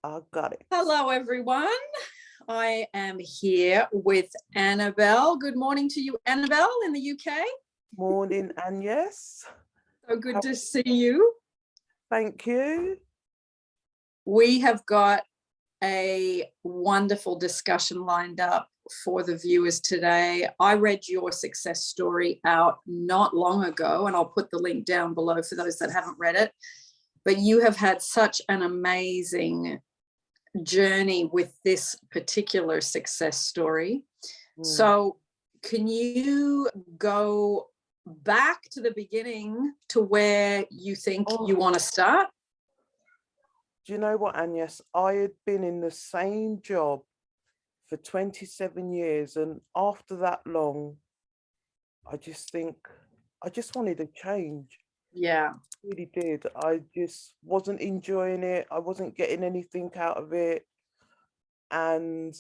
I got it. Hello, everyone. I am here with Annabelle. Good morning to you, Annabelle, in the UK. Morning, Agnes. So good to see you. Thank you. We have got a wonderful discussion lined up for the viewers today. I read your success story out not long ago, and I'll put the link down below for those that haven't read it. But you have had such an amazing journey with this particular success story. So can you go back to the beginning to where you think you want to start? Do you know what, Agnes? I had been in the same job for 27 years, and after that long, I just wanted a change. Yeah. I really did. I just wasn't enjoying it. I wasn't getting anything out of it. And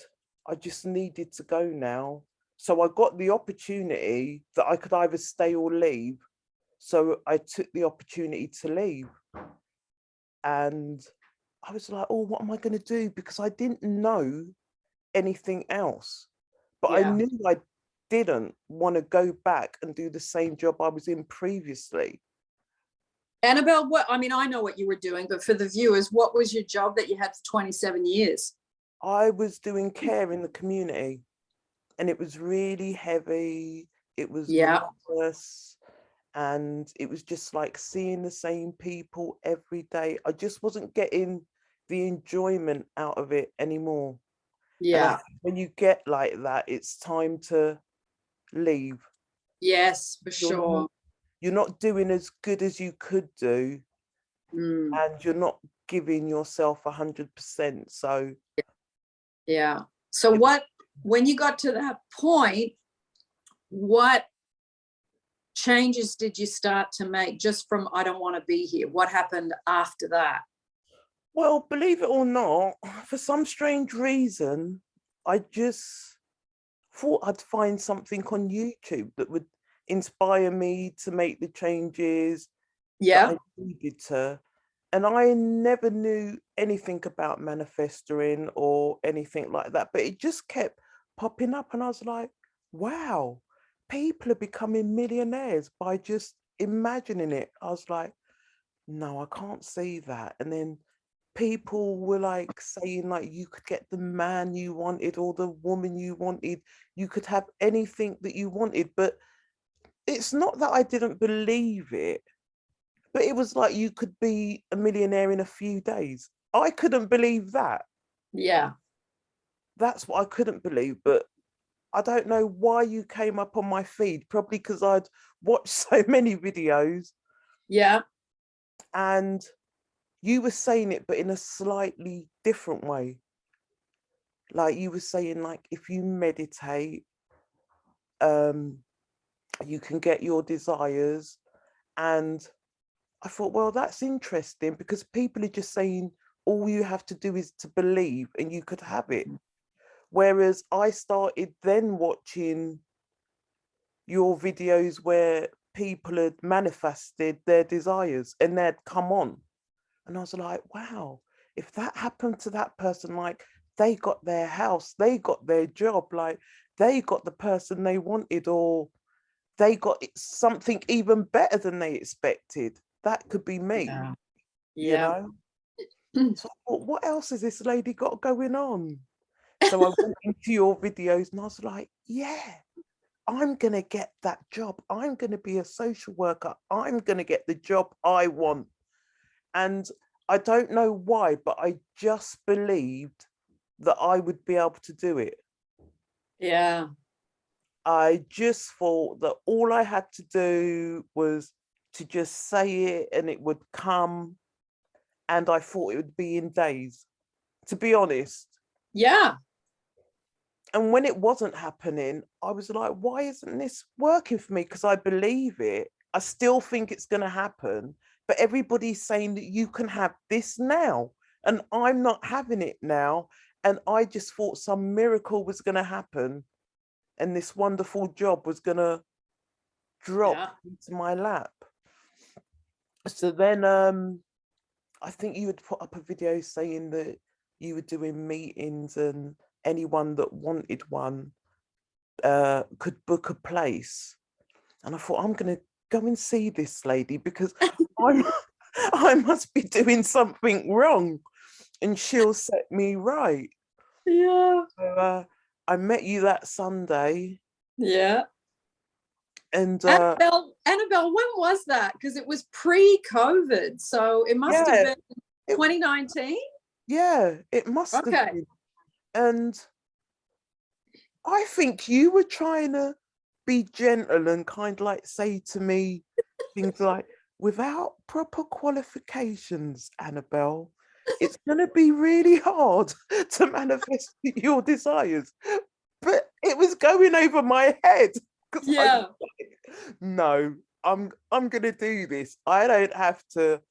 I just needed to go now. So I got the opportunity that I could either stay or leave. So I took the opportunity to leave. And I was like, oh, what am I going to do? Because I didn't know anything else. But I knew I didn't want to go back and do the same job I was in previously. Annabelle, I know what you were doing, but for the viewers, what was your job that you had for 27 years? I was doing care in the community, and it was really heavy. It was monotonous, and it was just like seeing the same people every day. I just wasn't getting the enjoyment out of it anymore. Yeah. And when you get like that, it's time to leave. Yes, for sure. You're not doing as good as you could do, and you're not giving yourself 100%. So yeah. So when you got to that point, what changes did you start to make just from I don't want to be here? What happened after that? Well, believe it or not, for some strange reason, I just thought I'd find something on YouTube that would inspire me to make the changes that I needed to. And I never knew anything about manifesting or anything like that, but it just kept popping up. And I was like, wow, people are becoming millionaires by just imagining it. I was like, no, I can't see that. And then people were like saying like you could get the man you wanted or the woman you wanted, you could have anything that you wanted. But it's not that I didn't believe it, but it was like you could be a millionaire in a few days. I couldn't believe that. Yeah. That's what I couldn't believe. But I don't know why you came up on my feed, probably because I'd watched so many videos. Yeah. And you were saying it, but in a slightly different way. Like you were saying, like if you meditate, you can get your desires. And I thought, well, that's interesting because people are just saying all you have to do is to believe and you could have it. Whereas I started then watching your videos where people had manifested their desires and they'd come on. And I was like, wow, if that happened to that person, like they got their house, they got their job, like they got the person they wanted, or they got something even better than they expected. That could be me, you know? So I thought, what else has this lady got going on? So I went into your videos and I was like, yeah, I'm going to get that job. I'm going to be a social worker. I'm going to get the job I want. And I don't know why, but I just believed that I would be able to do it. Yeah. I just thought that all I had to do was to just say it and it would come. And I thought it would be in days, to be honest. Yeah. And when it wasn't happening, I was like, why isn't this working for me? Because I believe it. I still think it's going to happen. But everybody's saying that you can have this now. And I'm not having it now. And I just thought some miracle was going to happen. And this wonderful job was going to drop into my lap. So then I think you had put up a video saying that you were doing meetings and anyone that wanted one could book a place. And I thought, I'm going to go and see this lady because I'm, I must be doing something wrong and she'll set me right. Yeah. So, I met you that Sunday. Yeah. And Annabelle, when was that? Because it was pre-COVID. So it must have been 2019. Yeah, it must have been. And I think you were trying to be gentle and kind of like say to me things like, without proper qualifications, Annabelle, it's going to be really hard to manifest your desires. But it was going over my head because I was like, no, I'm going to do this. I don't have to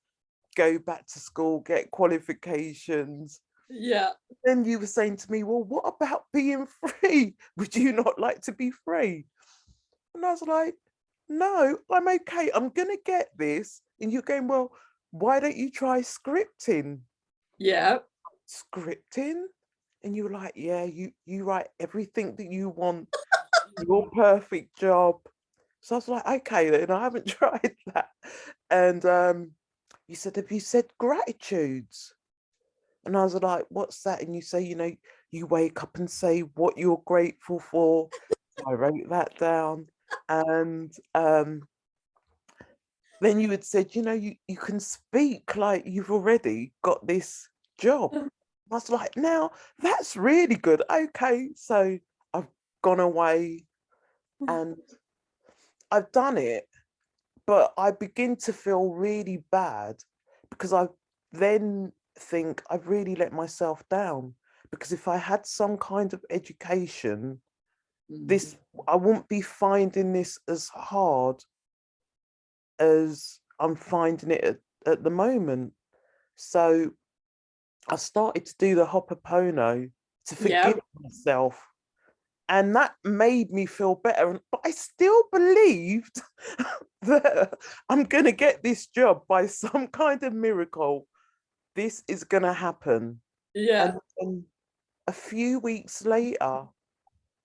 go back to school, get qualifications. Yeah. Then you were saying to me, well, what about being free? Would you not like to be free? And I was like, no, I'm okay. I'm going to get this. And you're going, well, why don't you try scripting? Yeah. Scripting? And you were like, yeah, you write everything that you want, your perfect job. So I was like, okay, then I haven't tried that. And you said, have you said gratitudes? And I was like, what's that? And you say, you wake up and say what you're grateful for. So I wrote that down. And then you had said, you can speak like you've already got this job. I was like, now that's really good. Okay. So I've gone away and I've done it, but I begin to feel really bad because I then think I've really let myself down. Because if I had some kind of education, this I wouldn't be finding this as hard as I'm finding it at the moment. So I started to do the Hopopono to forgive myself. And that made me feel better. But I still believed that I'm going to get this job by some kind of miracle. This is going to happen. Yeah. And a few weeks later,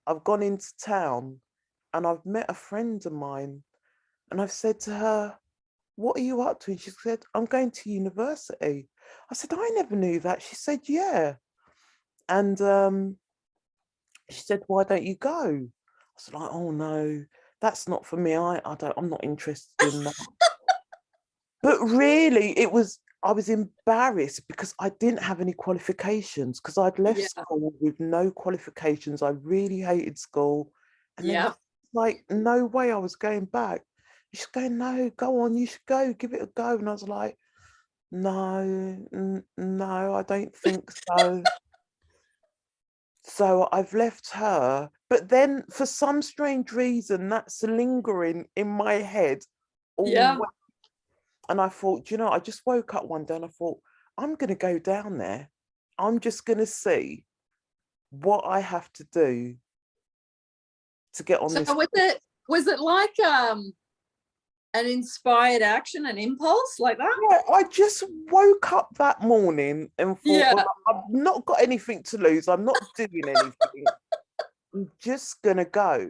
I've gone into town and I've met a friend of mine. And I've said to her, what are you up to? And she said, I'm going to university. I said, I never knew that. She said, yeah. And she said, why don't you go? I was like, oh no, that's not for me. I'm not interested in that. But really I was embarrassed because I didn't have any qualifications because I'd left school with no qualifications. I really hated school. And there was like no way I was going back. She's going, no, go on, you should go, give it a go. And I was like, no, no, I don't think so. So I've left her, but then for some strange reason, that's lingering in my head all week. And I thought, I just woke up one day and I thought, I'm going to go down there. I'm just going to see what I have to do to get on this. So was it like an inspired action, an impulse like that? Yeah, I just woke up that morning and thought, well, I've not got anything to lose. I'm not doing anything. I'm just going to go.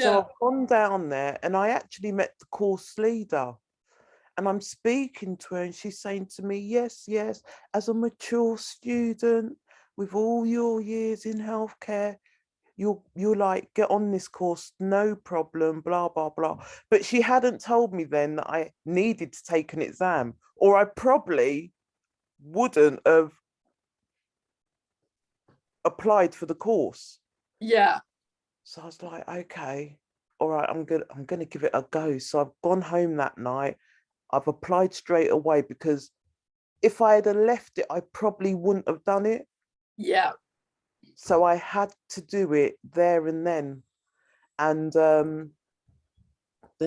So I've gone down there and I actually met the course leader. And I'm speaking to her and she's saying to me, yes, yes, as a mature student with all your years in healthcare, you're like, get on this course, no problem, blah, blah, blah. But she hadn't told me then that I needed to take an exam, or I probably wouldn't have applied for the course. Yeah. So I was like, okay, all right, I'm gonna give it a go. So I've gone home that night. I've applied straight away because if I had left it, I probably wouldn't have done it. Yeah. So I had to do it there and then. And then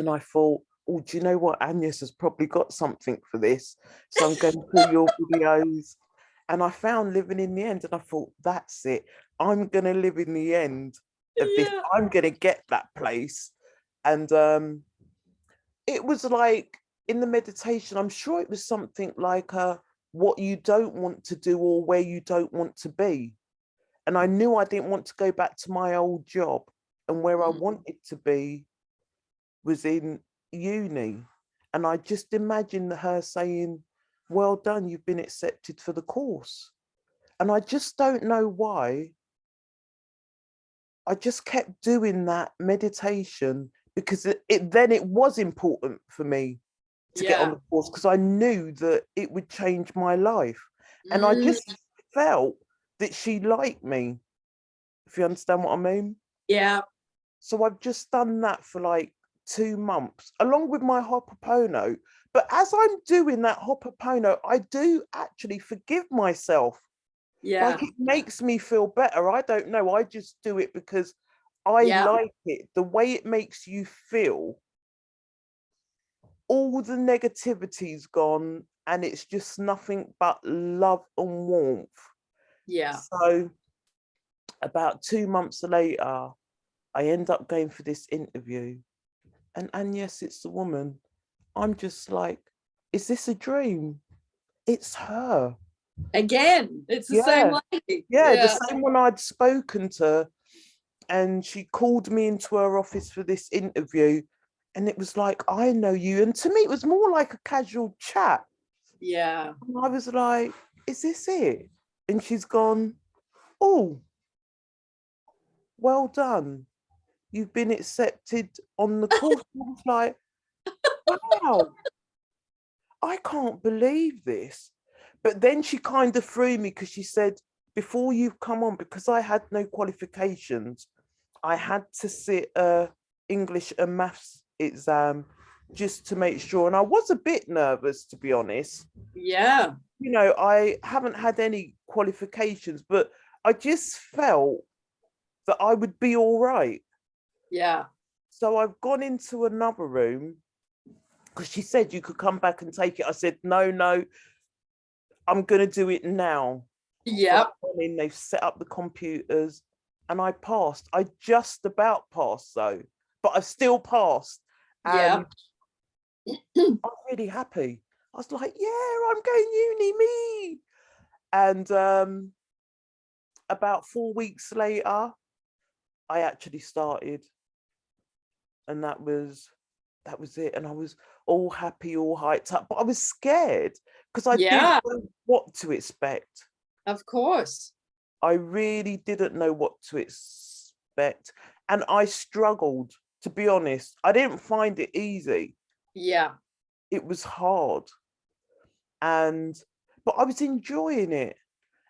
I thought, oh, do you know what? Agnes has probably got something for this. So I'm going through your videos. And I found Living in the End. And I thought, that's it. I'm going to live in the end of this. I'm going to get that place. And it was like in the meditation, I'm sure it was something like what you don't want to do or where you don't want to be. And I knew I didn't want to go back to my old job, and where I wanted to be was in uni. And I just imagined her saying, well done, you've been accepted for the course. And I just don't know why. I just kept doing that meditation because it was important for me to get on Yeah. the course, because I knew that it would change my life. And I Mm, just felt that she liked me, if you understand what I mean. yeah. So I've just done that for like 2 months, along with my Hopopono. But as I'm doing that Hopopono, I do actually forgive myself. Yeah. Like, it makes me feel better. I don't know. I just do it because I Yeah. like it. The way it makes you feel, all the negativity's gone, and it's just nothing but love and warmth. Yeah. So about 2 months later, I end up going for this interview. And yes, it's the woman. I'm just like, is this a dream? It's her. Again, it's the same Yeah. lady. Yeah, the Yeah. same one I'd spoken to. And she called me into her office for this interview. And it was like, I know you. And to me, it was more like a casual chat. Yeah. And I was like, is this it? And she's gone, oh, well done. You've been accepted on the course. I was like, wow, I can't believe this. But then she kind of threw me, because she said, before you've come on, because I had no qualifications, I had to sit a English and maths exam just to make sure. And I was a bit nervous, to be honest. Yeah. You know, I haven't had any qualifications, but I just felt that I would be all right. Yeah. So I've gone into another room, because she said you could come back and take it. I said, no, no, I'm going to do it now. So Yep. I've gone in, they've set up the computers, and I passed. I just about passed, though, but I've still passed. And Yep. I'm really happy. I was like, yeah, I'm going uni, me. And about 4 weeks later, I actually started. And that was it. And I was all happy, all hyped up, but I was scared because I didn't Yeah. know what to expect. Of course. I really didn't know what to expect. And I struggled, to be honest. I didn't find it easy. Yeah. It was hard. And but I was enjoying it.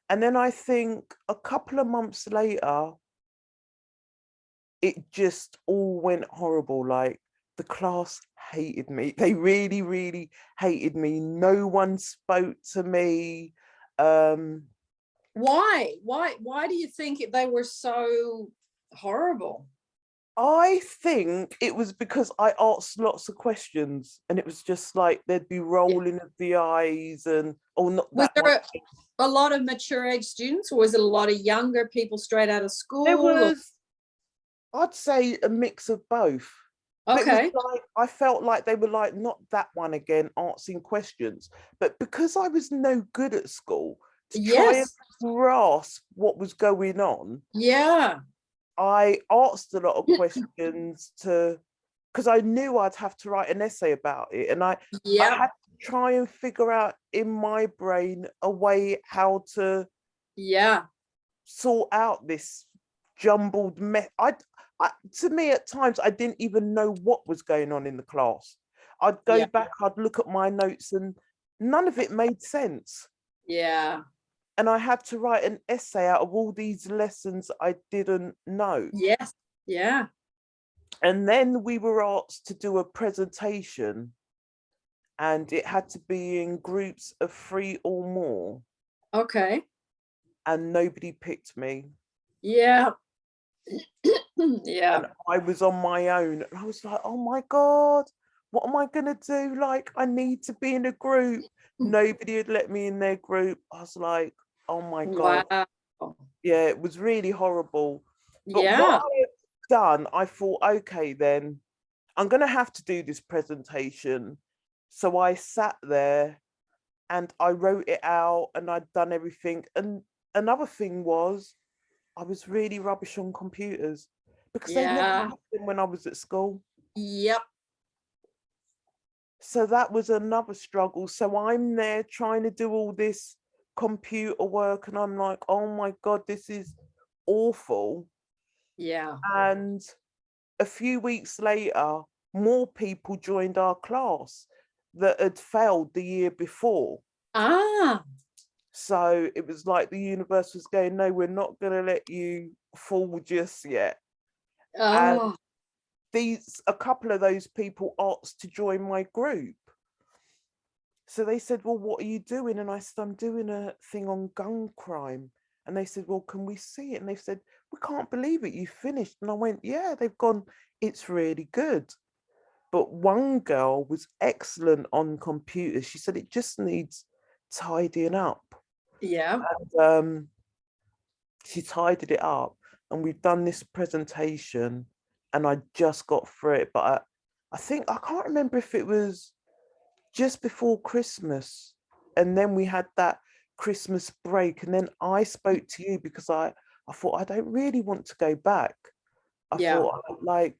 And then I think a couple of months later, it just all went horrible. Like, the class hated me. They really, really hated me. No one spoke to me. Um, Why do you think they were so horrible? I think it was because I asked lots of questions, and it was just like there'd be Yeah. rolling of the eyes, and oh, not Was that one. there a lot of mature age students, or was it a lot of younger people straight out of There school? was, I'd say, a mix of both. But it was Okay. like, I felt like they were like, not that one again, asking questions. But because I was no good at school to try and Yes. grasp what was going on, Yeah. I asked a lot of questions because I knew I'd have to write an essay about it. And I Yep. had to try and figure out in my brain a way how to Yeah. sort out this jumbled mess. To me, at times, I didn't even know what was going on in the class. I'd go Yeah. back, I'd look at my notes, and none of it made sense. Yeah. And I had to write an essay out of all these lessons I didn't know. Yes. Yeah. And then we were asked to do a presentation, and it had to be in groups of 3 or more. Okay. And nobody picked me. Yeah. Yeah. And I was on my own. And I was like, oh my God, what am I going to do? Like, I need to be in a group. Nobody had let me in their group. I was like, oh my God. Wow. Yeah, it was really horrible. But what Yeah. I had done, I thought, okay, then I'm going to have to do this presentation. So I sat there and I wrote it out and I'd done everything. And another thing was I was really rubbish on computers because they never Yeah. had them when I was at school. Yep. So that was another struggle. So I'm there trying to do all this computer work and I'm like, oh my God, this is awful. Yeah. And a few weeks later, more people joined our class that had failed the year before. Ah. So it was like the universe was going, no, we're not going to let you fall just yet. And Oh. a couple of those people asked to join my group. So they said, well, what are you doing? And I said, I'm doing a thing on gun crime. And they said, well, can we see it? And they said, we can't believe it. You finished. And I went, yeah, they've gone, it's really good. But one girl was excellent on computers. She said, it just needs tidying up. Yeah. And she tidied it up. And we've done this presentation and I just got through it. But I think, I can't remember if it was just before Christmas, and then we had that Christmas break, and then I spoke to you because I thought I don't really want to go back. I Yeah. thought like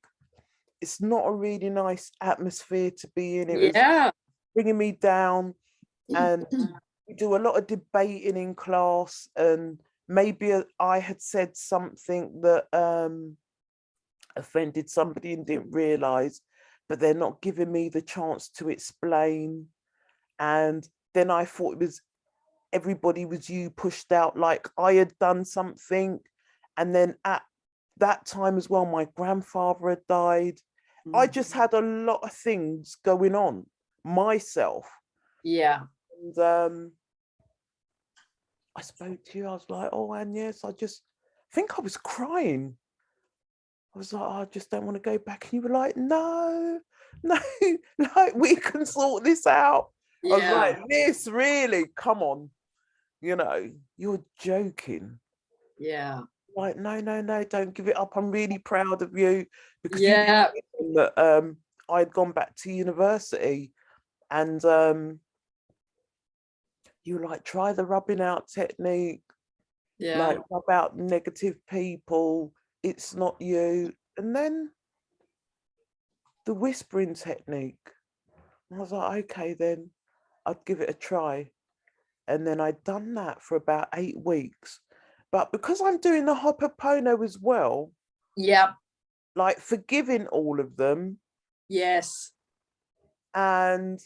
it's not a really nice atmosphere to be in. It was Yeah. bringing me down, and we do a lot of debating in class, and maybe I had said something that offended somebody and didn't realize, but they're not giving me the chance to explain. And then I thought it was everybody was you pushed out like I had done something. And then at that time as well, my grandfather had died. I just had a lot of things going on myself. Yeah. And I spoke to you, I was like, oh, and yes, I just think I was crying. I was like, oh, I just don't want to go back. And you were like, no, no, like we can sort this out. I was Yeah. like, this really, come on, you're joking. Yeah. Like, no, no, no, don't give it up. I'm really proud of you because you Yeah. didn't that I'd gone back to university and you were like, try the rubbing out technique, Yeah. like rub out negative people, it's not you. And then the whispering technique. And I was like, okay, then I'd give it a try. And then I'd done that for about 8 weeks. But because I'm doing the Hopopono as well, Yep. like forgiving all of them, Yes. and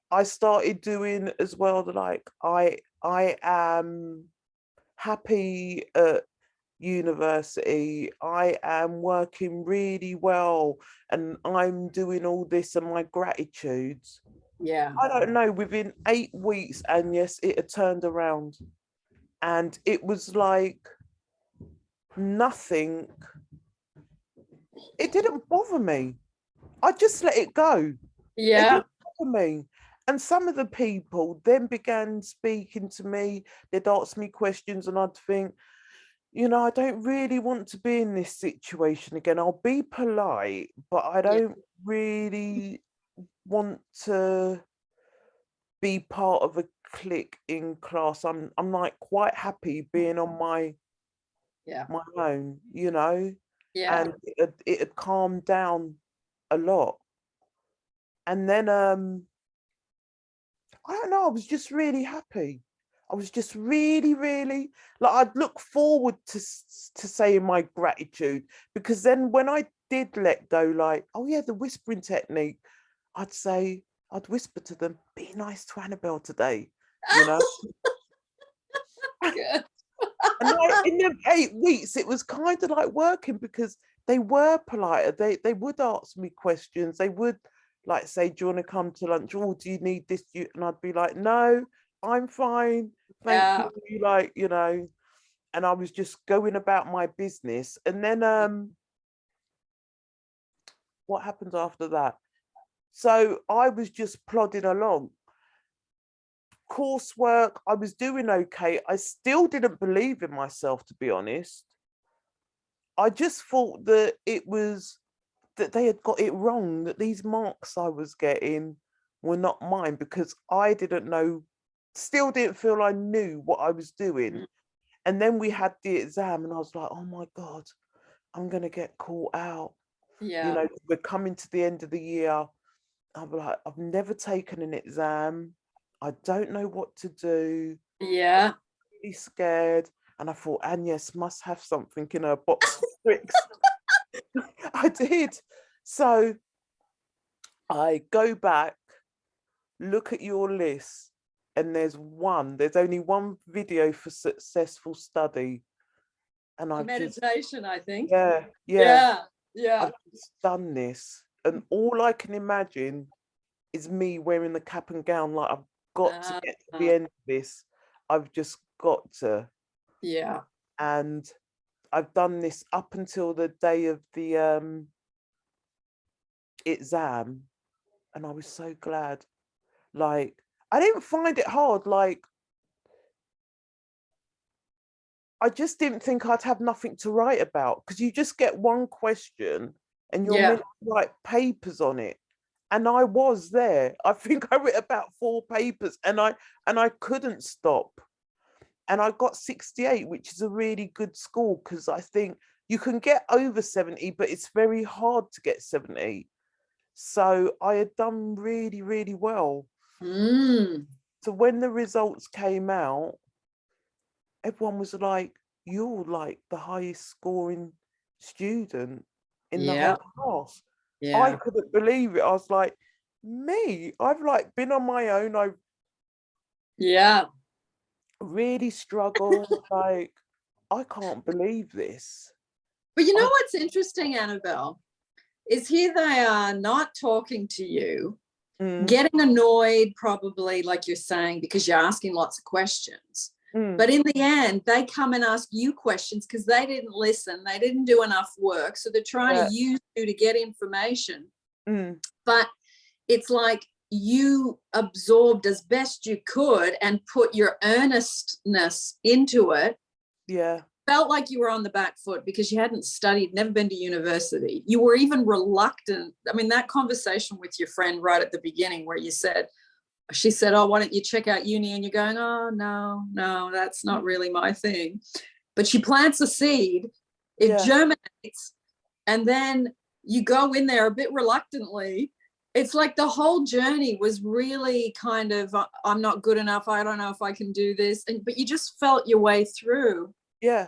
I started doing as well, like I am happy at university, I am working really well, and I'm doing all this and my gratitudes. Yeah. I don't know, within 8 weeks, and yes, it had turned around. And it was like nothing, it didn't bother me. I just let it go. It Yeah. didn't bother me. And some of the people then began speaking to me. They'd ask me questions, and I'd think, I don't really want to be in this situation again. I'll be polite, but I Yeah. don't really want to be part of a clique in class. I'm like quite happy being on Yeah. my own, Yeah. and it had calmed down a lot. And then I don't know, I was just really happy. I was just really, really, like, I'd look forward to saying my gratitude, because then when I did let go, like, oh yeah, the whispering technique, I'd whisper to them, be nice to Annabelle today, you know. Good. And like in them 8 weeks, it was kind of like working because they were politer. They would ask me questions. They would like say, do you want to come to lunch? Oh, do you need this? And I'd be like, no, I'm fine. Thank Yeah. you. Like, and I was just going about my business. And then what happened after that? So I was just plodding along. Coursework, I was doing okay. I still didn't believe in myself, to be honest. I just thought that they had got it wrong, that these marks I was getting were not mine, because I didn't know still didn't feel I knew what I was doing. Mm. And then we had the exam and I was like, oh my God, I'm going to get caught out. You Yeah. know, we're coming to the end of the year. I'm like, I've never taken an exam. I don't know what to do. Yeah. I'm really scared. And I thought, Agnes must have something in her box of tricks. I did. So I go back, look at your list, and there's only one video for successful study. And I've just, Meditation, I think. yeah, Yeah. Yeah. I've just done this. And all I can imagine is me wearing the cap and gown, like I've got to get to the end of this. I've just got to. Yeah. And I've done this up until the day of the exam. And I was so glad. Like, I didn't find it hard. Like, I just didn't think I'd have nothing to write about because you just get one question and you're Yeah. meant to write papers on it. And I was there. I think I wrote about 4 papers and I couldn't stop. And I got 68, which is a really good score because I think you can get over 70, but it's very hard to get 70. So I had done really, really well. Mm. So when the results came out, everyone was like, you're like the highest scoring student in the Yeah. whole class. I Yeah. couldn't believe it. I was like, me, I've like been on my own. I Yeah. really struggled. Like, I can't believe this. But you know I, what's interesting, Annabelle, is here they are not talking to you, mm, getting annoyed, probably, like you're saying, because you're asking lots of questions. mm, But in the end, they come and ask you questions because they didn't listen. They didn't do enough work. So they're trying yeah, to use you to get information. mm, But it's like you absorbed as best you could and put your earnestness into it. yeah, Felt like you were on the back foot because you hadn't studied, never been to university. You were even reluctant. I mean, that conversation with your friend right at the beginning where she said, oh, why don't you check out uni? And you're going, oh, no, that's not really my thing. But she plants a seed, it yeah, germinates, and then you go in there a bit reluctantly. It's like the whole journey was really kind of, I'm not good enough. I don't know if I can do this. But you just felt your way through. yeah,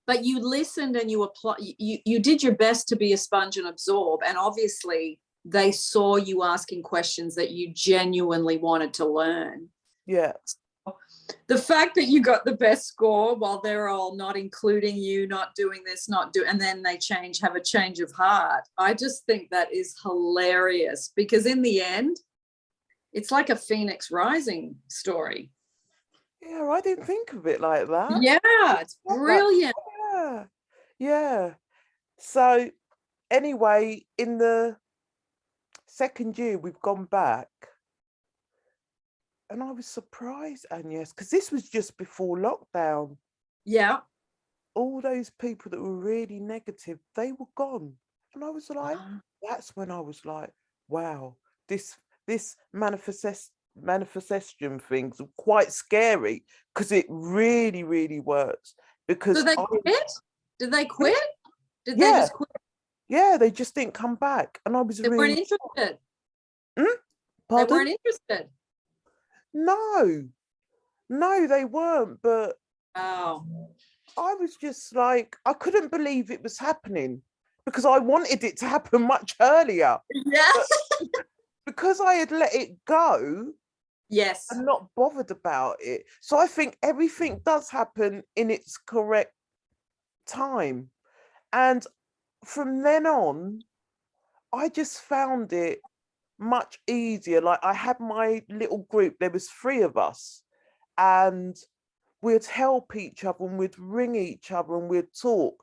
But you listened and you did your best to be a sponge and absorb. And obviously they saw you asking questions that you genuinely wanted to learn. yeah, The fact that you got the best score while they're all not including you, not doing this, and then they have a change of heart. I just think that is hilarious because in the end, it's like a Phoenix Rising story. yeah. I didn't think of it like that. Yeah, it's brilliant. Yeah, yeah. So anyway, in the second year, we've gone back. And I was surprised, Agnes, because this was just before lockdown. Yeah. All those people that were really negative, they were gone. And I was like, that's when I was like, wow, this manifestation thing's quite scary because it really, really works. Because So they quit? Did they quit? Did they yeah, just quit? yeah, they just didn't come back. And I was They weren't really interested. Hmm? They Pardon? weren't interested. No, no, they weren't. But Oh. I was just like, I couldn't believe it was happening because I wanted it to happen much earlier. Yeah. But because I had let it go Yes. and not bothered about it. So I think everything does happen in its correct time. And from then on, I just found it much easier. Like I had my little group, there was 3 of us, and we'd help each other and we'd ring each other and we'd talk.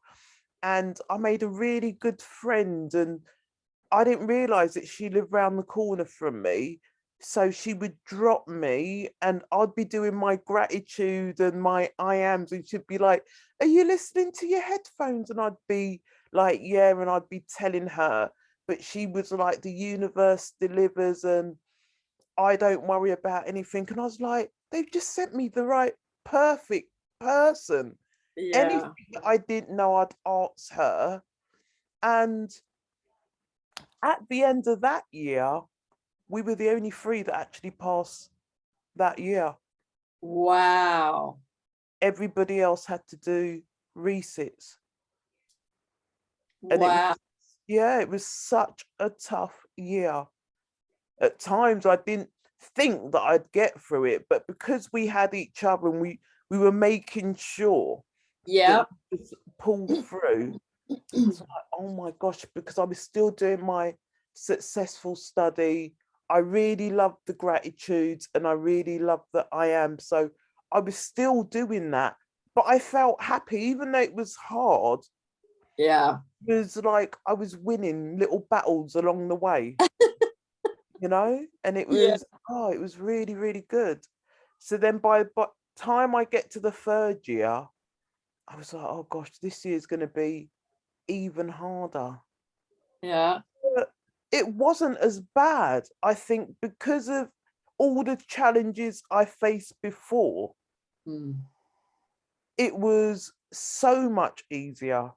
And I made a really good friend, and I didn't realize that she lived round the corner from me. So she would drop me and I'd be doing my gratitude and my I ams, and she'd be like, are you listening to your headphones? And I'd be like, yeah, and I'd be telling her, but she was like, the universe delivers and I don't worry about anything. And I was like, they've just sent me the right, perfect person. Yeah. Anything that I didn't know, I'd ask her. And at the end of that year, we were the only three that actually passed that year. Wow. Everybody else had to do resits. And it was, Wow. yeah, it was such a tough year. At times I didn't think that I'd get through it, but because we had each other and we were making sure that Yeah. we just pull through, I was like, oh my gosh, because I was still doing my successful study. I really loved the gratitudes and I really loved that I am. So I was still doing that, but I felt happy, even though it was hard. Yeah. It was like I was winning little battles along the way, and it Yeah. was, oh, it was really, really good. So then by time I get to the third year, I was like, oh gosh, this year's going to be even harder. Yeah. But it wasn't as bad, I think, because of all the challenges I faced before. Mm. It was so much easier.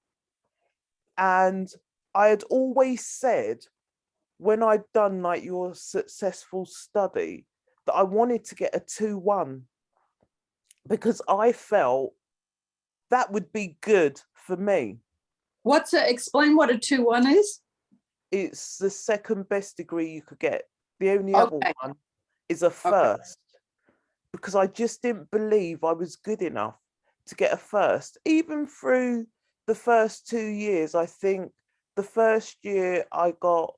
And I had always said, when I'd done like your successful study, that I wanted to get a 2-1 because I felt that would be good for me. Explain what a 2-1 is? It's the second best degree you could get. The only other Okay. one is a Okay. first, because I just didn't believe I was good enough to get a first. Even through the first 2 years, I think the first year I got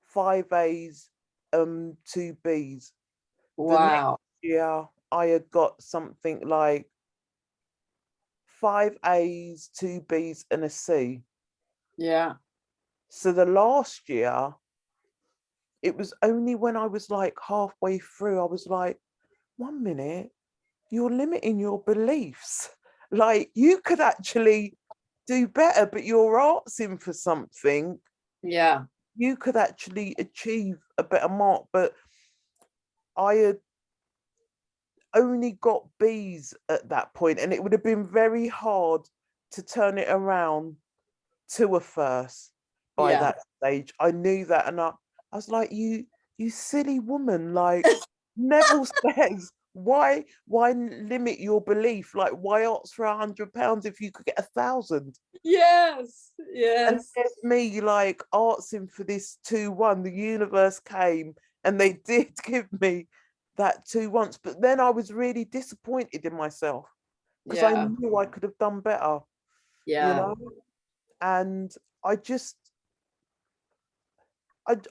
5 A's, 2 B's. The next Wow. year I had got something like 5 A's, 2 B's, and a C. Yeah. So the last year, it was only when I was like halfway through, I was like, 1 minute, you're limiting your beliefs. Like you could actually do better, but you're asking for something. Yeah. You could actually achieve a better mark. But I had only got B's at that point, and it would have been very hard to turn it around to a first by Yeah. that stage. I knew that, and I was like, you silly woman, like Neville says, why limit your belief? Like, why ask for £100 if you could get 1,000? Yes. And Yes. there's me like asking for this 2-1. The universe came and they did give me that 2 once, but then I was really disappointed in myself because I Yeah. knew I could have done better, you Yeah. know. And I just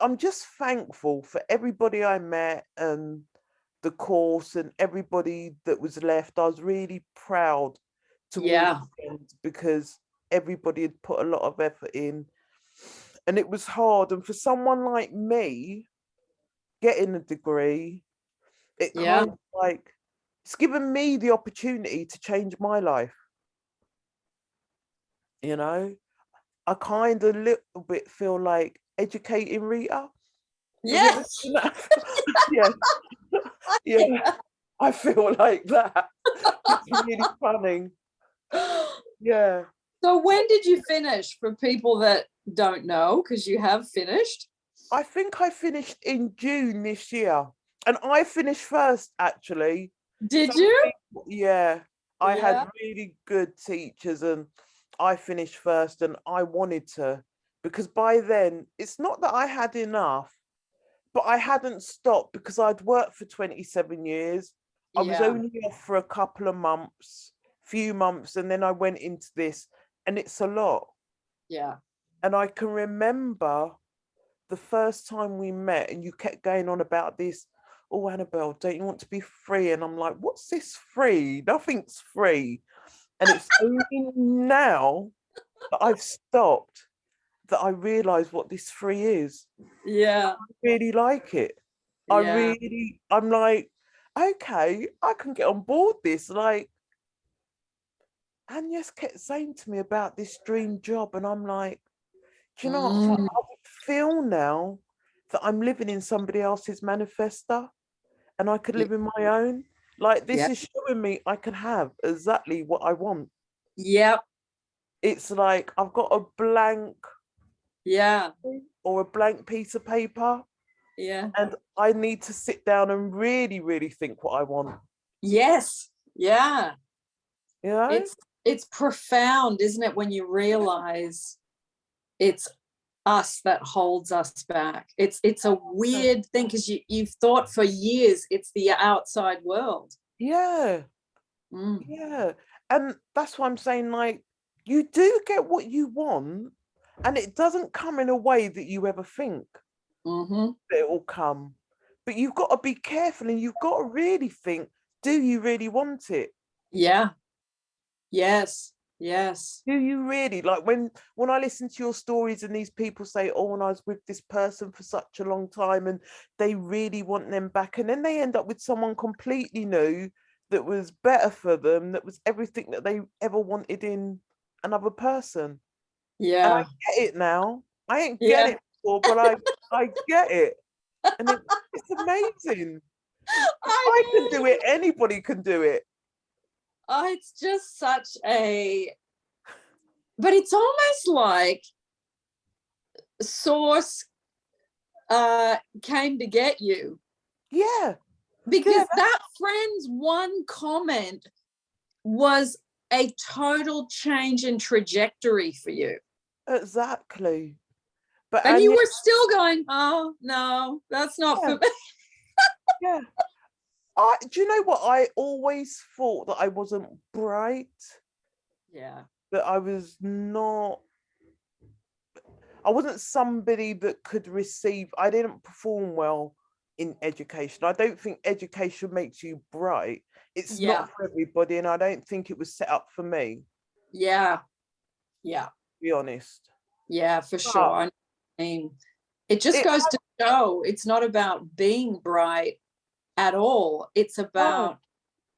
I'm just thankful for everybody I met and the course and everybody that was left. I was really proud towards Yeah. the end because everybody had put a lot of effort in and it was hard. And for someone like me, getting a degree, it Yeah. kind of like it's given me the opportunity to change my life, you know. I kind of little bit feel like educating Rita. Have you ever Yes. seen that? Yeah, yeah, I feel like that. It's really funny. Yeah. So when did you finish, for people that don't know, because you have finished? I think I finished in June this year. And I finished first, actually. Did Some you? people, yeah, I Yeah. had really good teachers and I finished first and I wanted to because by then it's not that I had enough, but I hadn't stopped because I'd worked for 27 years. I was Yeah. only off for a couple of months, few months, and then I went into this and it's a lot. Yeah. And I can remember the first time we met and you kept going on about this. Oh, Annabelle, don't you want to be free? And I'm like, what's this free? Nothing's free. And it's only now that I've stopped that I realize what this free is. Yeah. I really like it. Yeah. I'm like, okay, I can get on board this. Like, Agnes kept saying to me about this dream job, and I'm like, do you know what? Mm. I feel now that I'm living in somebody else's manifesto and I could live in my own. Like, this Yeah. is showing me I can have exactly what I want. Yep. It's like I've got a blank Yeah. or a blank piece of paper, Yeah. and I need to sit down and really, really think what I want. Yes. Yeah. You know? It's profound, isn't it, when you realize it's us that holds us back. It's a weird thing because you've thought for years it's the outside world. Yeah. Mm. Yeah. And that's why I'm saying, like, you do get what you want, and it doesn't come in a way that you ever think Mm-hmm. that it will come. But you've got to be careful, and you've got to really think, do you really want it? Yeah. Yes. Yes. Do you really? Like, when I listen to your stories and these people say, oh, and I was with this person for such a long time and they really want them back, and then they end up with someone completely new that was better for them, that was everything that they ever wanted in another person. And I Yeah. get it now. I ain't get Yeah. it before, but I get it. And it's amazing. If I can I do know. it, anybody can do it. Oh, it's just such a, but it's almost like Source came to get you, Yeah. Yeah, because that friend's one comment was a total change in trajectory for you. exactly. But And you yeah, were still going, oh, no, that's not yeah, for me. yeah. Do you know what? I always thought that I wasn't bright, Yeah. that I wasn't somebody that could receive, I didn't perform well in education. I don't think education makes you bright. It's Yeah. not for everybody, and I don't think it was set up for me, Yeah. Yeah. to be honest. Yeah, for But sure. I mean, it just it, goes to show it's not about being bright at all. It's no, about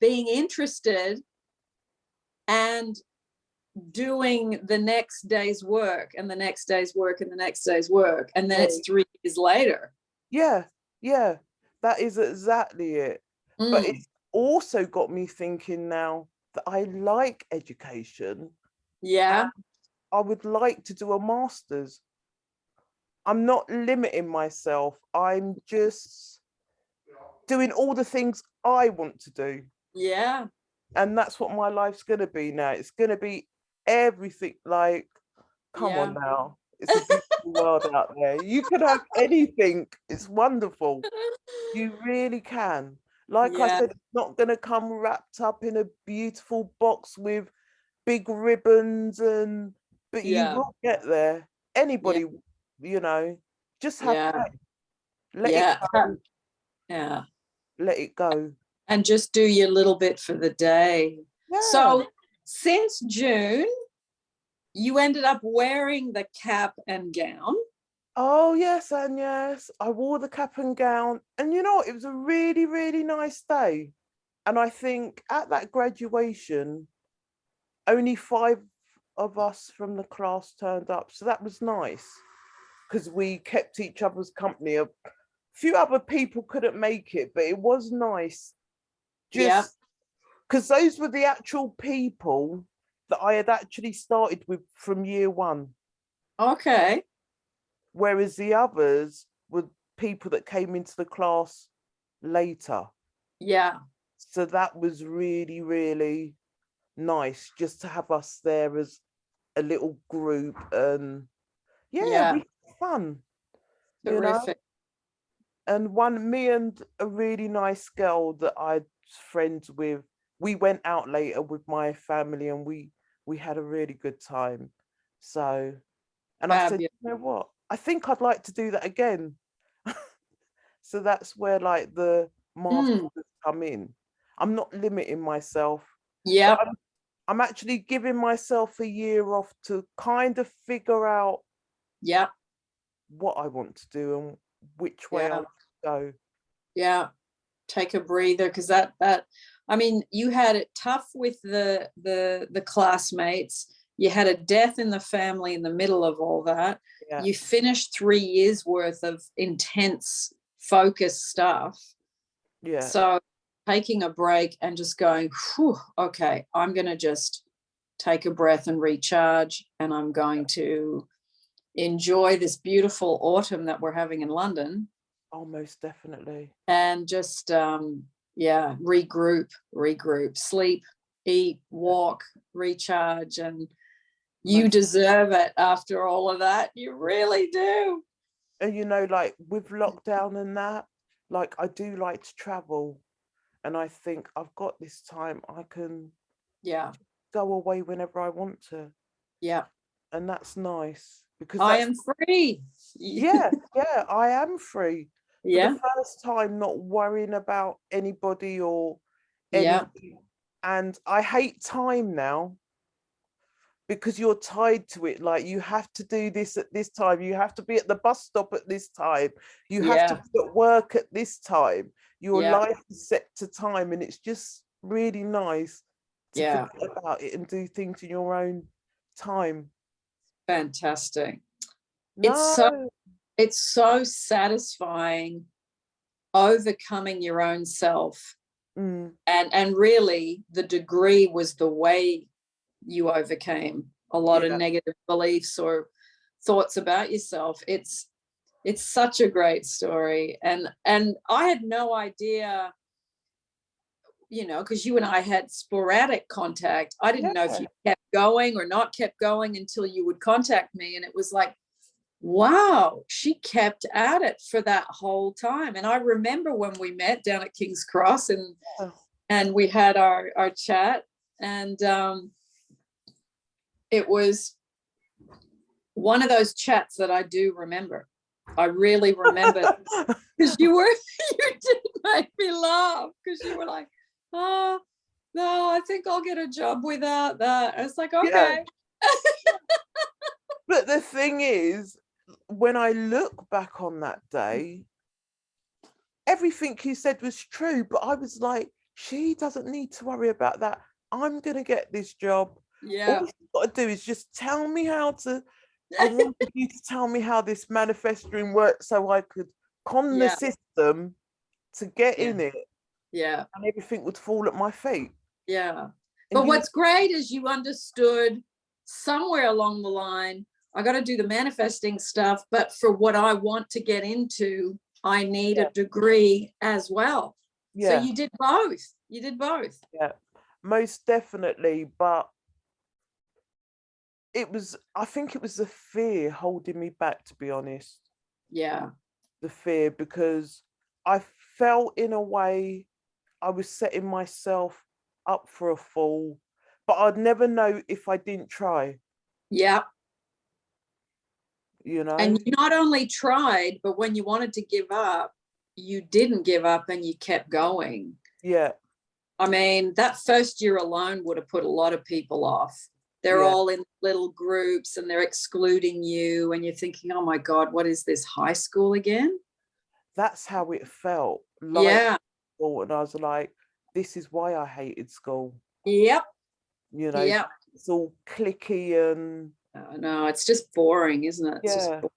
being interested and doing the next day's work and the next day's work and the next day's work. And then it's 3 years later. yeah, yeah, that is exactly it. But Mm. it's also got me thinking now that I like education. Yeah. I would like to do a master's. I'm not limiting myself. I'm just doing all the things I want to do. Yeah. And that's what my life's going to be now. It's going to be everything. Like, come on Yeah. now. It's a beautiful world out there. You can have anything. It's wonderful. You really can. Like I Yeah. said, it's not going to come wrapped up in a beautiful box with big ribbons, but you Yeah. will get there. Yeah. Anybody, you know, just have Yeah. faith. Let it Yeah. go. Yeah. Let it go. And just do your little bit for the day. Yeah. So since June, you ended up wearing the cap and gown. Oh yes, and yes. I wore the cap and gown. And you know what? It was a really, really nice day. And I think at that graduation, only 5 of us from the class turned up. So that was nice because we kept each other's company. A few other people couldn't make it, but it was nice Yeah. just because those were the actual people that I had actually started with from year one, Okay. whereas the others were people that came into the class later. Yeah. So that was really, really nice just to have us there as a little group. And yeah, we Yeah. had fun, you know. Terrific. And me and a really nice girl that I'd friends with, we went out later with my family, and we had a really good time. So, and I said, Fabulous. you know what? I think I'd like to do that again. So that's where like the masters Mm. come in. I'm not limiting myself, but Yep. I'm actually giving myself a year off to kind of figure out Yep. what I want to do and which way I Yeah. want to go. Yeah. Take a breather, because that I mean, you had it tough with the classmates. You had a death in the family in the middle of all that. Yeah, You finished 3 years worth of intense focus stuff. yeah, So taking a break and just going, whew, okay, I'm going to just take a breath and recharge, and I'm going to enjoy this beautiful autumn that we're having in London. Oh, most definitely. And just regroup, sleep, eat, walk, recharge. And you deserve it after all of that. You really do. And you know, like with lockdown and that, like I do like to travel, and I think I've got this time, I can go away whenever I want to. Yeah. And that's nice, because I that's, am free. yeah, I am free for Yeah. the first time, not worrying about anybody or Yeah. anything. And I hate time now, because you're tied to it. Like, you have to do this at this time, you have to be at the bus stop at this time, you have to Yeah. be at work at this time, your Yeah. life is set to time. And it's just really nice to Yeah. forget about it and do things in your own time. Fantastic. No. It's so satisfying overcoming your own self. And really the degree was the way you overcame a lot of negative beliefs or thoughts about yourself. It's such a great story. And I had no idea, you know, because you and I had sporadic contact. I didn't know if you kept going or not kept going until you would contact me. And it was like, wow, she kept at it for that whole time. And I remember when we met down at King's Cross, and we had our chat, and it was one of those chats that I do remember. I really remember, because you did make me laugh, because you were like, oh no, I think I'll get a job without that. I was like, okay. But the thing is, when I look back on that day, everything you said was true, but I was like, she doesn't need to worry about that. I'm gonna get this job. All you've got to do is just tell me how to. I wanted you to tell me how this manifesting works, so I could con the system to get in it. Yeah. And everything would fall at my feet. Yeah. But what's great is you understood somewhere along the line, I got to do the manifesting stuff, but for what I want to get into, I need a degree as well. So you did both. You did both. Yeah, most definitely. But I think it was the fear holding me back, to be honest. Yeah. The fear, because I felt in a way I was setting myself up for a fall, but I'd never know if I didn't try. Yeah. You know? And you not only tried, but when you wanted to give up, you didn't give up and you kept going. Yeah. I mean, that first year alone would have put a lot of people off. They're all in little groups and they're excluding you, and you're thinking, oh my God, what is this, high school again? That's how it felt. Like, and I was like, this is why I hated school. Yep. You know, it's all cliquey and... No, it's just boring, isn't it? It's just boring.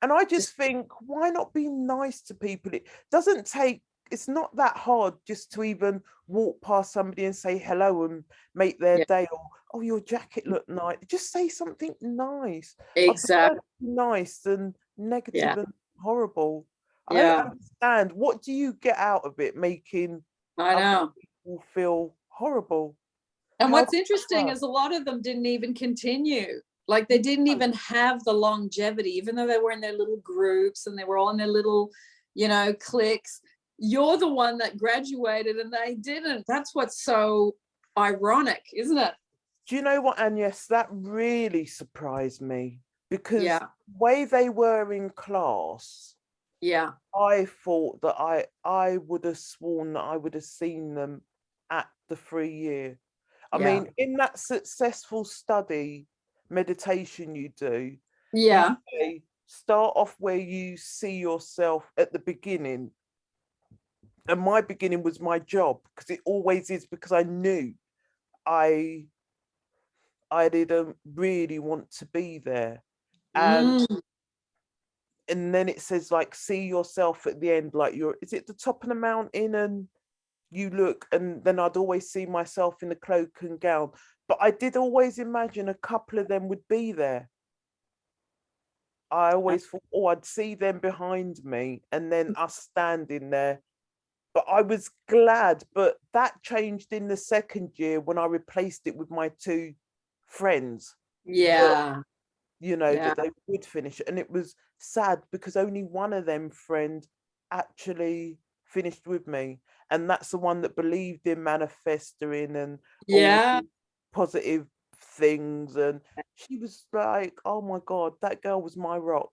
And I just think, why not be nice to people? It doesn't take, it's not that hard just to even walk past somebody and say hello and make their day, or, oh, your jacket looked nice. Just say something nice. Exactly. Nice than negative and horrible. I don't understand. What do you get out of it, making other people feel horrible? And what's interesting is a lot of them didn't even continue. Like, they didn't even have the longevity, even though they were in their little groups and they were all in their little, you know, cliques. You're the one that graduated and they didn't. That's what's so ironic, isn't it? Do you know what, Agnes? That really surprised me, because the way they were in class, I thought that I would have sworn that I would have seen them at the 3-year. I mean, in that successful study meditation you do, you say, start off where you see yourself at the beginning. And my beginning was my job, because it always is, because I knew I didn't really want to be there. And then it says, like, see yourself at the end, like, is it the top of the mountain, and you look, and then I'd always see myself in the cloak and gown. But I did always imagine a couple of them would be there. I always thought, oh, I'd see them behind me and then us standing there. But I was glad, but that changed in the second year when I replaced it with my two friends. Yeah. You know, Yeah. that they would finish it. And it was sad because only one of them friend actually finished with me. And that's the one that believed in manifesting and all Yeah. these positive things. And she was like, oh my God, that girl was my rock.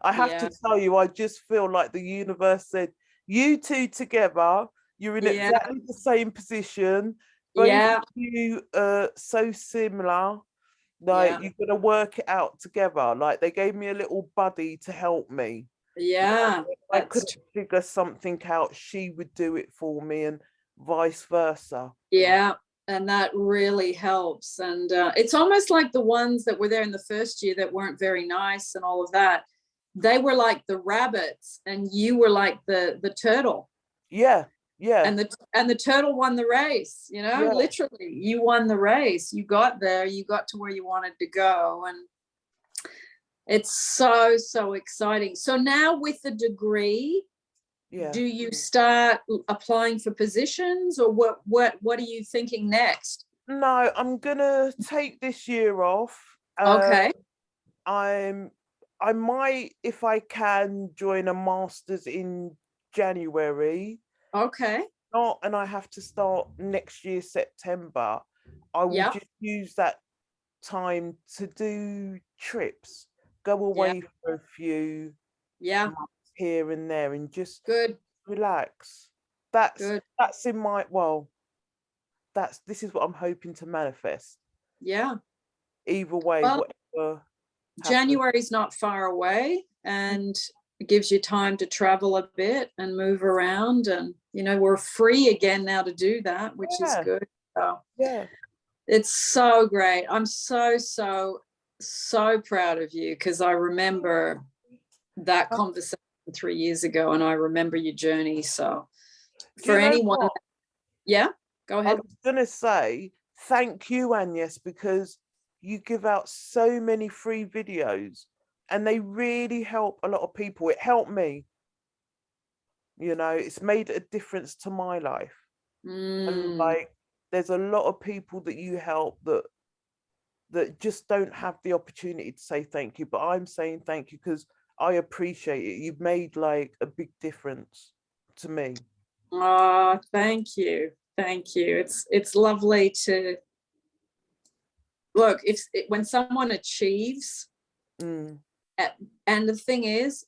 I have to Yeah. tell you, I just feel like the universe said, you two together, you're in Yeah. exactly the same position. Both Yeah. of you are so similar, like Yeah. you're gonna work it out together. Like they gave me a little buddy to help me. Like, Yeah. if I That's couldn't figure something out, she would do it for me, and vice versa. Yeah, and that really helps. And it's almost like the ones that were there in the first year that weren't very nice and all of that. They were like the rabbits, and you were like the turtle. Yeah, yeah, And the turtle won the race. yeah. Literally, you won the race. You got there. You got to where you wanted to go, and it's so exciting. So now with the degree, Yeah. do you start applying for positions, or what are you thinking next? No, I'm gonna take this year off. Okay. I'm I might, if I can, join a master's in January. Okay. Not, and I have to start next year, September. I will Yeah. just use that time to do trips, go Yeah. away for a few Yeah. months here and there and just Good. relax. That's Good. that's in my, well, this is what I'm hoping to manifest. Yeah. Either way, Well, whatever happens. January's not far away, and it gives you time to travel a bit and move around. And, we're free again now to do that, which is Yeah, good. So yeah. it's so great. I'm so proud of you, because I remember that Uh, conversation 3 years ago, and I remember your journey. So Do for you know anyone, what? yeah, go I ahead. was gonna say thank you, Agnes, because you give out so many free videos and they really help a lot of people. It helped me, it's made a difference to my life. And Mm. like there's a lot of people that you help that just don't have the opportunity to say thank you. But I'm saying thank you because I appreciate it. You've made like a big difference to me. Oh, thank you. Thank you. It's lovely to look, when someone achieves, Mm, and the thing is,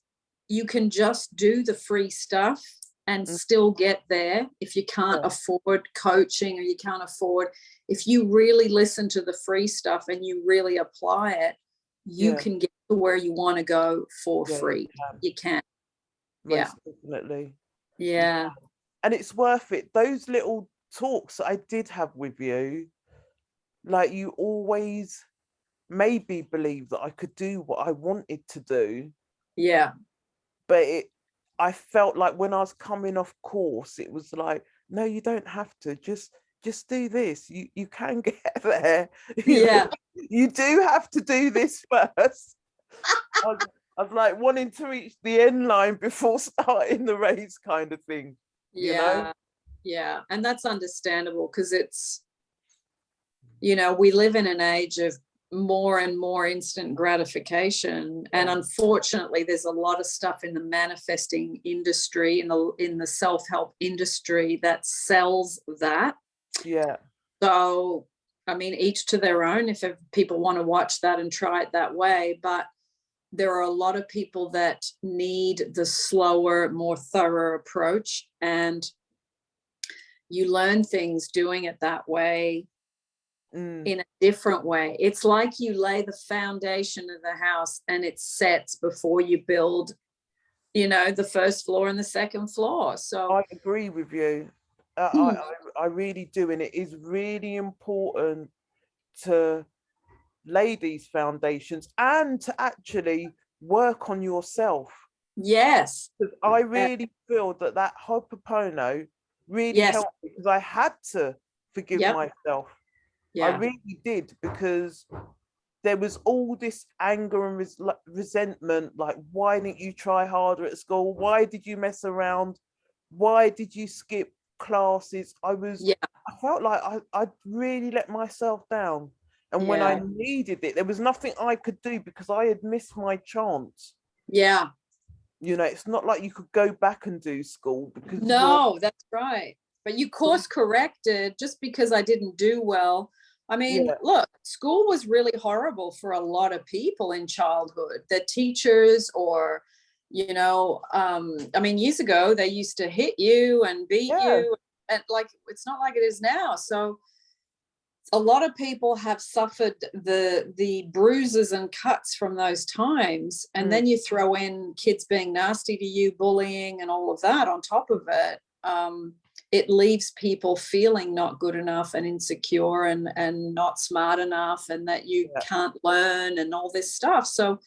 you can just do the free stuff and mm, still get there. If you can't yeah, afford coaching, or you can't afford, if you really listen to the free stuff and you really apply it, you yeah, can get to where you want to go for yeah, free. You can. Yeah. most definitely. Yeah. Yeah. And it's worth it. Those little talks that I did have with you, like you always made me believe that I could do what I wanted to do, Yeah. but I felt like when I was coming off course, it was like, no, you don't have to. Just do this. You can get there. Yeah. You do have to do this first. I was, I was like wanting to reach the end line before starting the race, kind of thing, you know? Yeah. Yeah. And that's understandable, because we live in an age of more and more instant gratification, and Yeah. unfortunately there's a lot of stuff in the manifesting industry, in the self-help industry, that sells that. Yeah. So I mean, each to their own, if people want to watch that and try it that way, but there are a lot of people that need the slower, more thorough approach, and you learn things doing it that way, Mm. in a different way. It's like you lay the foundation of the house and it sets before you build, the first floor and the second floor. So I agree with you. I really do, and it is really important to lay these foundations and to actually work on yourself. yes. Because I really feel that Hopopono really Yes. helped me because I had to forgive Yep. myself. I Yeah. really did, because there was all this anger and resentment, like, why didn't you try harder at school? Why did you mess around? Why did you skip classes? Yeah. I felt like I'd really let myself down. And when I Yeah. needed it, there was nothing I could do because I had missed my chance. Yeah. You know, it's not like you could go back and do school because No, that's right. But you course corrected just because I didn't do well. I mean, yeah, look, school was really horrible for a lot of people in childhood. The teachers, or, I mean, years ago, they used to hit you and beat yeah, you. And like, it's not like it is now. So a lot of people have suffered the bruises and cuts from those times, and mm, then you throw in kids being nasty to you, bullying and all of that on top of it. It leaves people feeling not good enough and insecure and not smart enough, and that you yeah. can't learn and all this stuff. So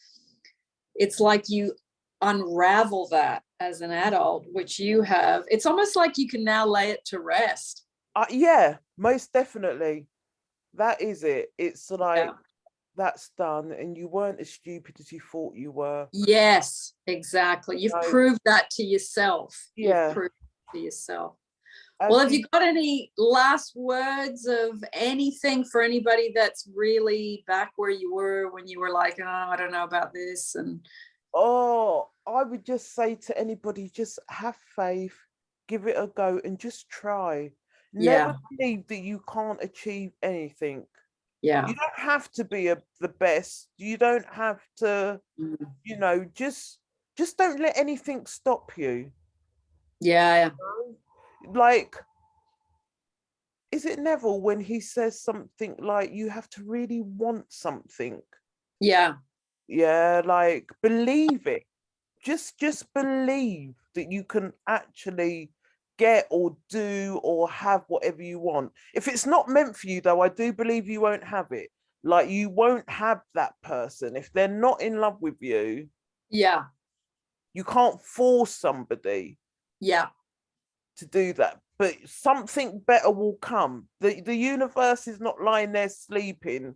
it's like you unravel that as an adult, which you have. It's almost like you can now lay it to rest. Yeah, most definitely. That is it. It's Yeah. like, that's done, and you weren't as stupid as you thought you were. Yes, exactly. You've So, proved that to yourself. You've yeah. proved it to yourself. Well, Have have you you? got any last words of anything for anybody that's really back where you were when you were like, oh, I don't know about this? And Oh, I would just say to anybody, just have faith, give it a go, and just try. Never yeah, believe that you can't achieve anything. yeah, You don't have to be the best. You don't have to, mm, just don't let anything stop you. yeah, Like, is it Neville when he says something like, you have to really want something? yeah, Yeah, like, believe it. Just believe that you can actually get or do or have whatever you want. If it's not meant for you, though, I do believe you won't have it. Like, you won't have that person if they're not in love with you. yeah, You can't force somebody yeah, to do that, but something better will come. The universe is not lying there sleeping.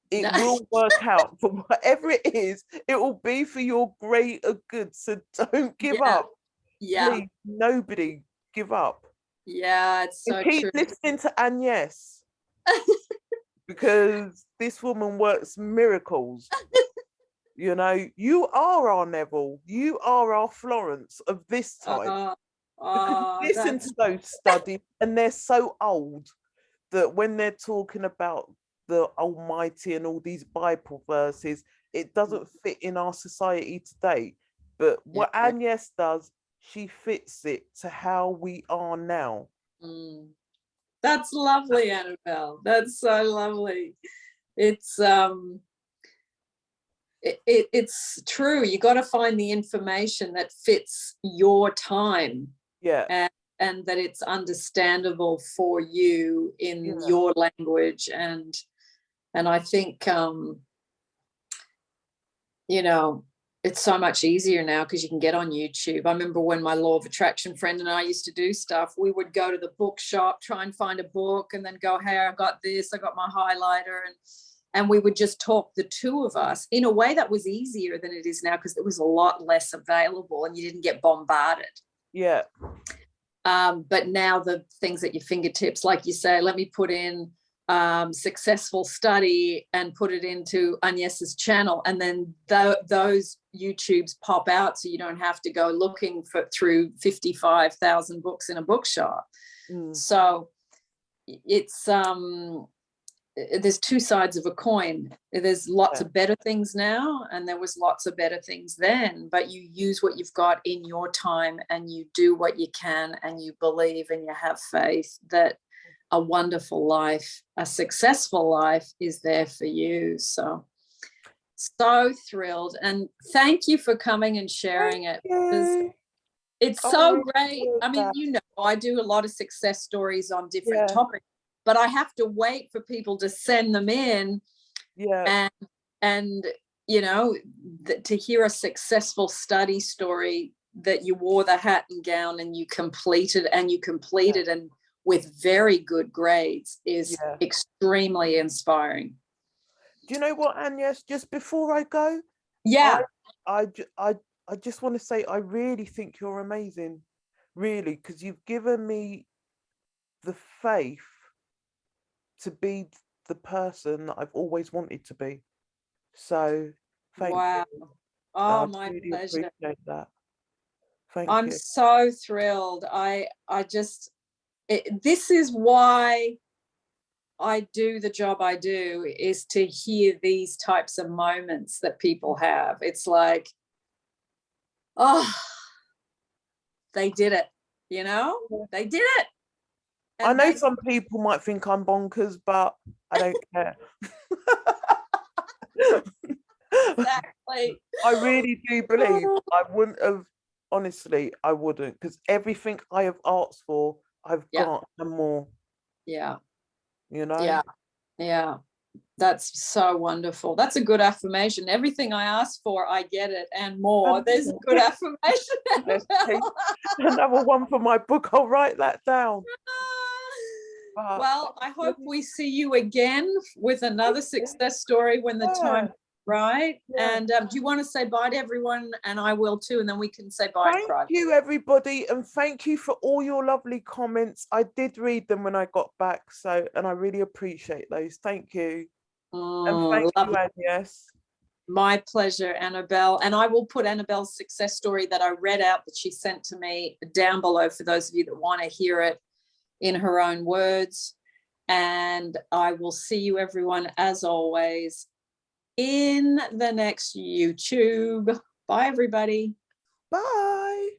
It yeah, will work out. For whatever it is, it will be for your greater good. So don't give yeah, up. yeah, Please, nobody give up. yeah. It's And so keep true. listening to Agnes, because this woman works miracles. You know, you are our Neville. You are our Florence of this time. Uh, Because listen that's to those studies, and they're so old that when they're talking about the Almighty and all these Bible verses, it doesn't fit in our society today. But yeah. what Agnes does, she fits it to how we are now. Mm. That's lovely, Annabelle. That's so lovely. It's it's true. You got to find the information that fits your time, Yeah, and that it's understandable for you in yeah, your language. And I think you know, it's so much easier now because you can get on YouTube. I remember when my law of attraction friend and I used to do stuff, we would go to the bookshop, try and find a book, and then go, hey, I got this, I got my highlighter, and we would just talk, the two of us, in a way that was easier than it is now because there was a lot less available and you didn't get bombarded. yeah, But now the things at your fingertips, like you say, let me put in successful study and put it into Agnes's channel, and then those YouTubes pop out, so you don't have to go looking through 55,000 books in a bookshop. mm, So it's there's two sides of a coin. There's lots yeah, of better things now, and there was lots of better things then, but you use what you've got in your time, and you do what you can, and you believe, and you have faith that a wonderful life, a successful life is there for you. So thrilled, and thank you for coming and thank sharing it, because you. it's I so really great. enjoyed I mean, that. I do a lot of success stories on different Yeah, topics, but I have to wait for people to send them in, yeah, and to hear a successful study story that you wore the hat and gown and you completed and with very good grades is extremely inspiring. Do you know what, Agnes? Just before I go, Yeah. I just want to say I really think you're amazing, really, because you've given me the faith to be the person that I've always wanted to be. So thank you. Oh, I my really pleasure. appreciate that. Thank I'm you. so thrilled. This is why I do the job I do, is to hear these types of moments that people have. It's like, oh, they did it, they did it. I know some people might think I'm bonkers, but I don't care. Exactly. I really do believe I wouldn't have, honestly, I wouldn't, because everything I have asked for, I've got and more. Yeah. Yeah. Yeah. That's so wonderful. That's a good affirmation. Everything I ask for, I get it and more. There's a good affirmation. Another one for my book. I'll write that down. Well, I hope we see you again with another success story when the time is right. And do you want to say bye to everyone? And I will too, and then we can say bye. Thank you, everybody, and thank you for all your lovely comments. I did read them when I got back, and I really appreciate those. Thank you. And thank you, Agnes. My pleasure, Annabelle. And I will put Annabelle's success story that I read out that she sent to me down below for those of you that want to hear it in her own words. And I will see you, everyone, as always, in the next YouTube. Bye, everybody. Bye.